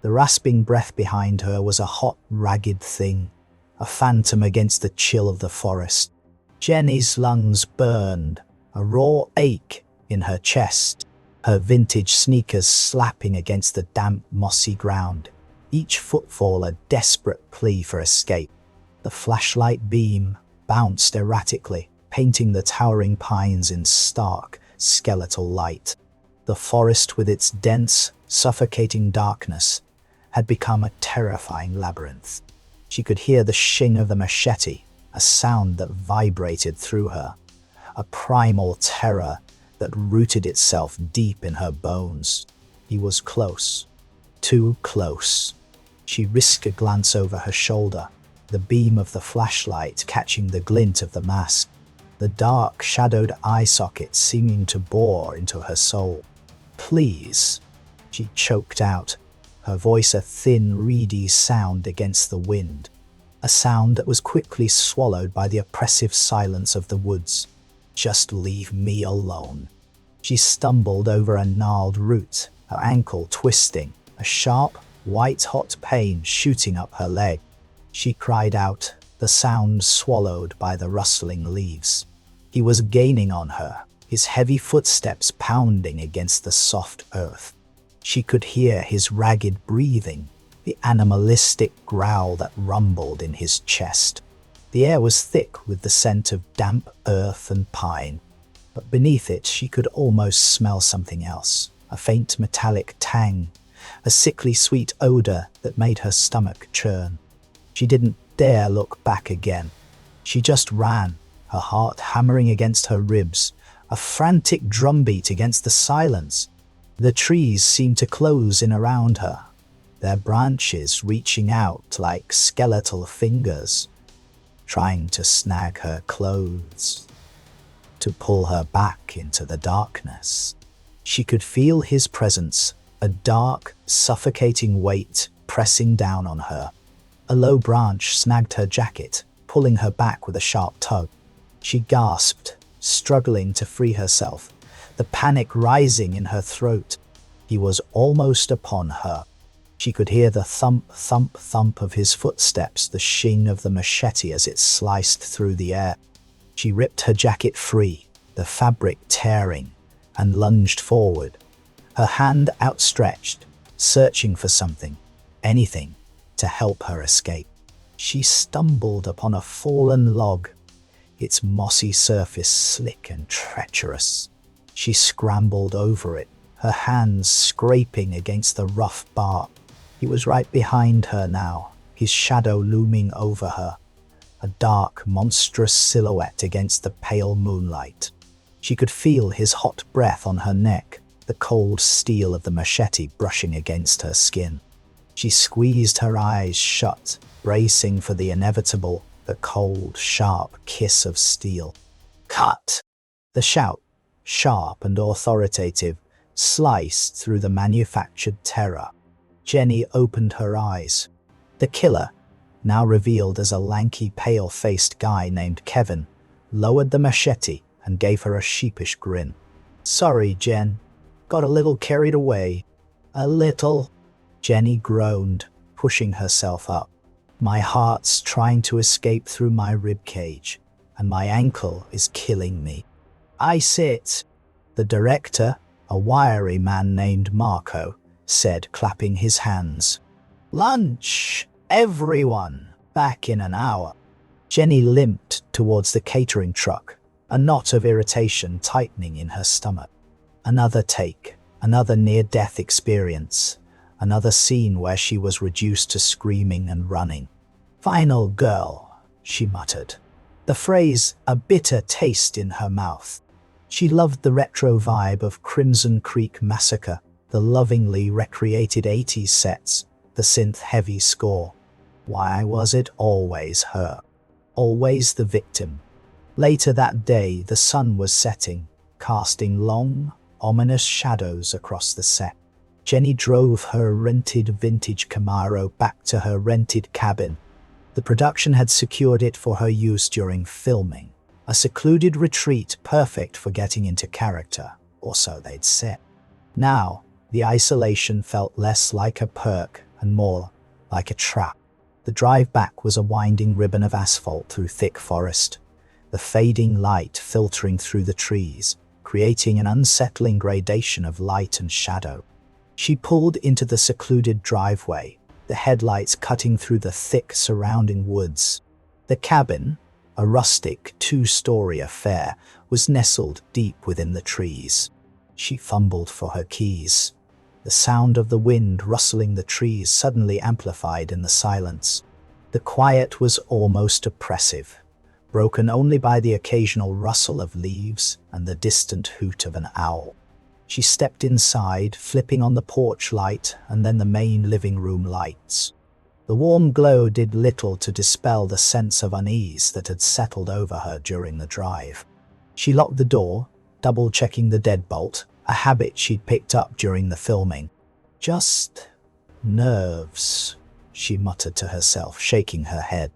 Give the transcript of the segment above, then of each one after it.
The rasping breath behind her was a hot, ragged thing, a phantom against the chill of the forest. Jenny's lungs burned, a raw ache in her chest, her vintage sneakers slapping against the damp, mossy ground, each footfall a desperate plea for escape. The flashlight beam bounced erratically, painting the towering pines in stark, skeletal light. The forest, with its dense, suffocating darkness, had become a terrifying labyrinth. She could hear the shing of the machete, a sound that vibrated through her, a primal terror that rooted itself deep in her bones. He was close, too close. She risked a glance over her shoulder, the beam of the flashlight catching the glint of the mask, the dark, shadowed eye socket seeming to bore into her soul. "Please," she choked out, her voice a thin, reedy sound against the wind, a sound that was quickly swallowed by the oppressive silence of the woods. "Just leave me alone." She stumbled over a gnarled root, her ankle twisting, a sharp, white-hot pain shooting up her leg. She cried out, the sound swallowed by the rustling leaves. He was gaining on her, his heavy footsteps pounding against the soft earth. She could hear his ragged breathing, the animalistic growl that rumbled in his chest. The air was thick with the scent of damp earth and pine, but beneath it she could almost smell something else, a faint metallic tang, a sickly sweet odor that made her stomach churn. She didn't dare look back again. She just ran, her heart hammering against her ribs, a frantic drumbeat against the silence. The trees seemed to close in around her, their branches reaching out like skeletal fingers, trying to snag her clothes, to pull her back into the darkness. She could feel his presence, a dark, suffocating weight pressing down on her. A low branch snagged her jacket, pulling her back with a sharp tug. She gasped, struggling to free herself, the panic rising in her throat. He was almost upon her. She could hear the thump, thump, thump of his footsteps, the shing of the machete as it sliced through the air. She ripped her jacket free, the fabric tearing, and lunged forward, her hand outstretched, searching for something, anything, to help her escape. She stumbled upon a fallen log, its mossy surface slick and treacherous. She scrambled over it, her hands scraping against the rough bark. He was right behind her now, his shadow looming over her, a dark, monstrous silhouette against the pale moonlight. She could feel his hot breath on her neck, the cold steel of the machete brushing against her skin. She squeezed her eyes shut, bracing for the inevitable, the cold, sharp kiss of steel. "Cut!" The shout, sharp and authoritative, sliced through the manufactured terror. Jenny opened her eyes. The killer, now revealed as a lanky, pale-faced guy named Kevin, lowered the machete and gave her a sheepish grin. "Sorry, Jen. Got a little carried away." "A little?" Jenny groaned, pushing herself up. "My heart's trying to escape through my ribcage, and my ankle is killing me." "I sit." The director, a wiry man named Marco, said, clapping his hands. "Lunch, everyone, back in an hour." Jenny limped towards the catering truck, a knot of irritation tightening in her stomach. Another take, another near-death experience, another scene where she was reduced to screaming and running. "Final girl," she muttered, the phrase a bitter taste in her mouth. She loved the retro vibe of Crimson Creek Massacre, the lovingly recreated 80s sets, the synth-heavy score. Why was it always her? Always the victim? Later that day, the sun was setting, casting long, ominous shadows across the set. Jenny drove her rented vintage Camaro back to her rented cabin. The production had secured it for her use during filming, a secluded retreat perfect for getting into character, or so they'd said. Now, the isolation felt less like a perk and more like a trap. The drive back was a winding ribbon of asphalt through thick forest, the fading light filtering through the trees, creating an unsettling gradation of light and shadow. She pulled into the secluded driveway, the headlights cutting through the thick surrounding woods. The cabin, a rustic two-story affair, was nestled deep within the trees. She fumbled for her keys. The sound of the wind rustling the trees suddenly amplified in the silence. The quiet was almost oppressive, broken only by the occasional rustle of leaves and the distant hoot of an owl. She stepped inside, flipping on the porch light and then the main living room lights. The warm glow did little to dispel the sense of unease that had settled over her during the drive. She locked the door, double-checking the deadbolt, a habit she'd picked up during the filming. "Just nerves," she muttered to herself, shaking her head.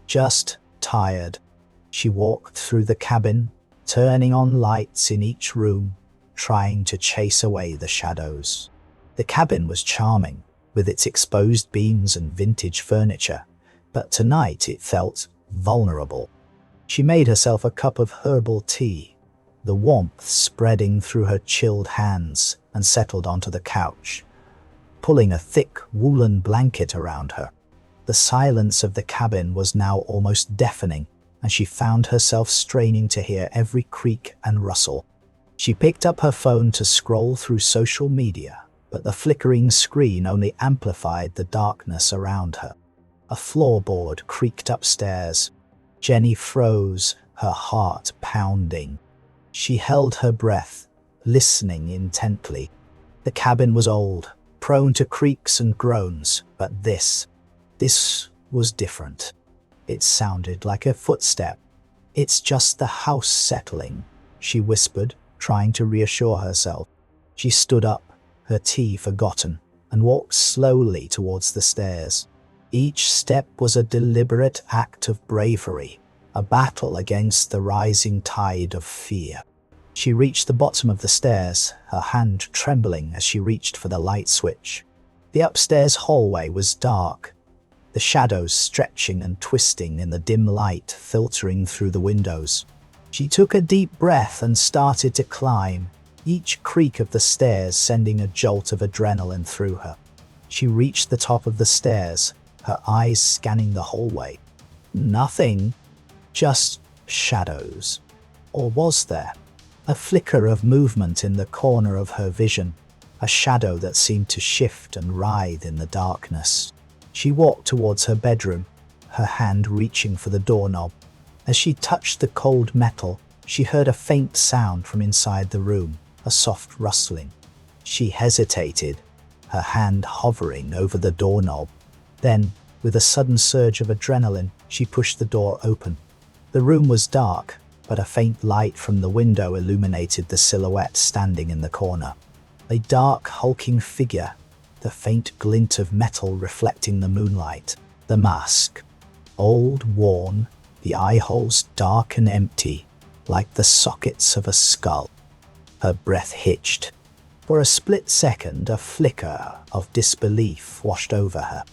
"Just tired." She walked through the cabin, turning on lights in each room, trying to chase away the shadows. The cabin was charming, with its exposed beams and vintage furniture, but tonight it felt vulnerable. She made herself a cup of herbal tea, the warmth spreading through her chilled hands, and settled onto the couch, pulling a thick woolen blanket around her. The silence of the cabin was now almost deafening, and she found herself straining to hear every creak and rustle. She picked up her phone to scroll through social media, but the flickering screen only amplified the darkness around her. A floorboard creaked upstairs. Jenny froze, her heart pounding. She held her breath, listening intently. The cabin was old, prone to creaks and groans, but this was different. It sounded like a footstep. "It's just the house settling," she whispered, trying to reassure herself. She stood up, her tea forgotten, and walked slowly towards the stairs. Each step was a deliberate act of bravery, a battle against the rising tide of fear. She reached the bottom of the stairs, her hand trembling as she reached for the light switch. The upstairs hallway was dark, the shadows stretching and twisting in the dim light filtering through the windows. She took a deep breath and started to climb, each creak of the stairs sending a jolt of adrenaline through her. She reached the top of the stairs, her eyes scanning the hallway. Nothing, just shadows. Or was there? A flicker of movement in the corner of her vision, a shadow that seemed to shift and writhe in the darkness. She walked towards her bedroom, her hand reaching for the doorknob. As she touched the cold metal, she heard a faint sound from inside the room, a soft rustling. She hesitated, her hand hovering over the doorknob. Then, with a sudden surge of adrenaline, she pushed the door open. The room was dark, but a faint light from the window illuminated the silhouette standing in the corner. A dark, hulking figure, the faint glint of metal reflecting the moonlight. The mask. Old, worn, the eye holes dark and empty, like the sockets of a skull. Her breath hitched. For a split second, a flicker of disbelief washed over her.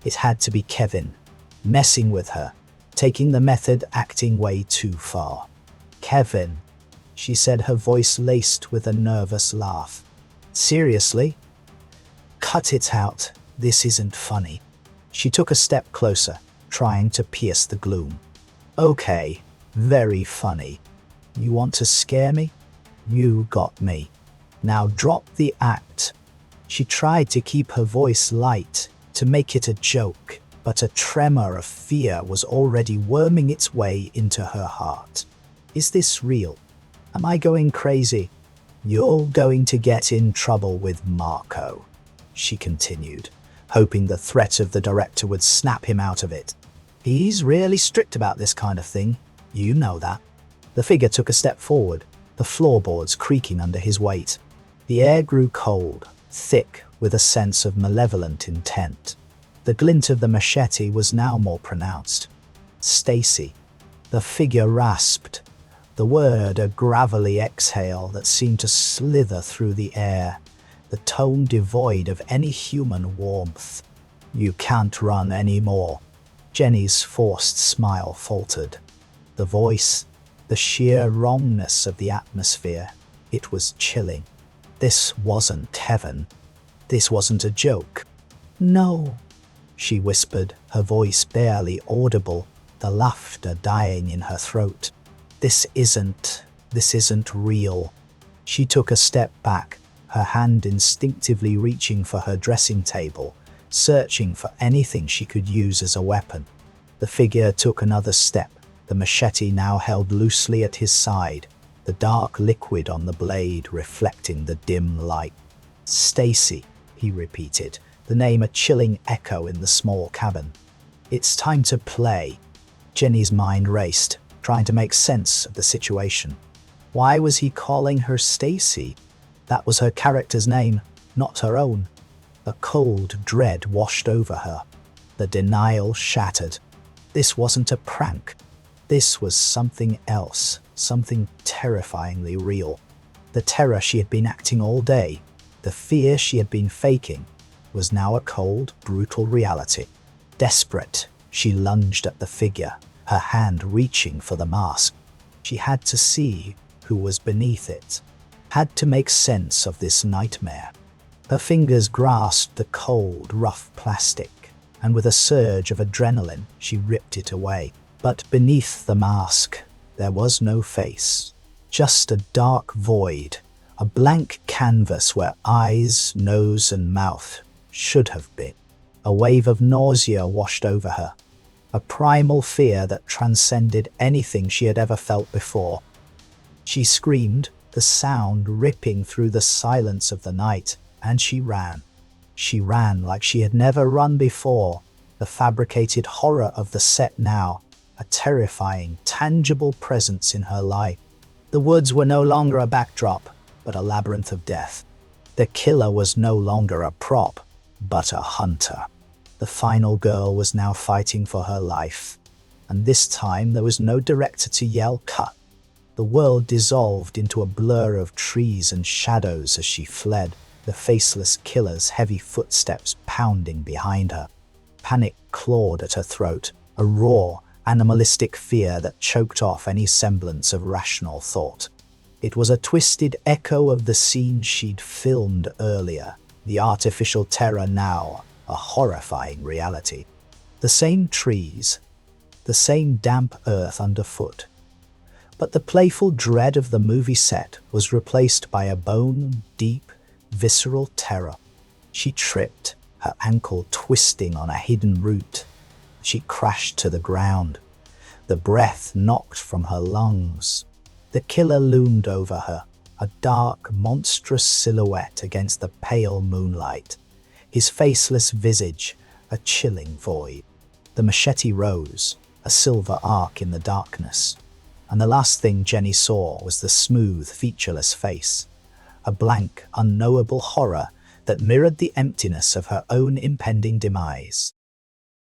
It had to be Kevin, messing with her, taking the method acting way too far. "Kevin," she said, her voice laced with a nervous laugh. "Seriously? Cut it out. This isn't funny." She took a step closer, trying to pierce the gloom. "Okay, very funny. You want to scare me? You got me. Now drop the act." She tried to keep her voice light, to make it a joke, but a tremor of fear was already worming its way into her heart. "Is this real? Am I going crazy? You're going to get in trouble with Marco," she continued, hoping the threat of the director would snap him out of it. "He's really strict about this kind of thing. You know that." The figure took a step forward, the floorboards creaking under his weight. The air grew cold, thick, with a sense of malevolent intent. The glint of the machete was now more pronounced. "Stacy." The figure rasped, the word a gravelly exhale that seemed to slither through the air, the tone devoid of any human warmth. You can't run anymore. Jenny's forced smile faltered. The voice, the sheer wrongness of the atmosphere, it was chilling. This wasn't heaven. This wasn't a joke. No, she whispered, her voice barely audible, the laughter dying in her throat. This isn't real. She took a step back, her hand instinctively reaching for her dressing table, searching for anything she could use as a weapon. The figure took another step, the machete now held loosely at his side, the dark liquid on the blade reflecting the dim light. Stacy, he repeated, the name a chilling echo in the small cabin. It's time to play. Jenny's mind raced, trying to make sense of the situation. Why was he calling her Stacy? That was her character's name, not her own. A cold dread washed over her. The denial shattered. This wasn't a prank. This was something else, something terrifyingly real. The terror she had been acting all day, the fear she had been faking, was now a cold, brutal reality. Desperate, she lunged at the figure, her hand reaching for the mask. She had to see who was beneath it, had to make sense of this nightmare. Her fingers grasped the cold, rough plastic, and with a surge of adrenaline, she ripped it away. But beneath the mask, there was no face, just a dark void, a blank canvas where eyes, nose, and mouth should have been. A wave of nausea washed over her, a primal fear that transcended anything she had ever felt before. She screamed, the sound ripping through the silence of the night, and she ran. She ran like she had never run before, the fabricated horror of the set now, a terrifying, tangible presence in her life. The woods were no longer a backdrop, but a labyrinth of death. The killer was no longer a prop, but a hunter. The final girl was now fighting for her life, and this time there was no director to yell cut. The world dissolved into a blur of trees and shadows as she fled, the faceless killer's heavy footsteps pounding behind her. Panic clawed at her throat, a raw, animalistic fear that choked off any semblance of rational thought. It was a twisted echo of the scene she'd filmed earlier, the artificial terror now a horrifying reality. The same trees, the same damp earth underfoot. But the playful dread of the movie set was replaced by a bone-deep, visceral terror. She tripped, her ankle twisting on a hidden root. She crashed to the ground. The breath knocked from her lungs. The killer loomed over her, a dark, monstrous silhouette against the pale moonlight. His faceless visage, a chilling void. The machete rose, a silver arc in the darkness. And the last thing Jenny saw was the smooth, featureless face. A blank, unknowable horror that mirrored the emptiness of her own impending demise.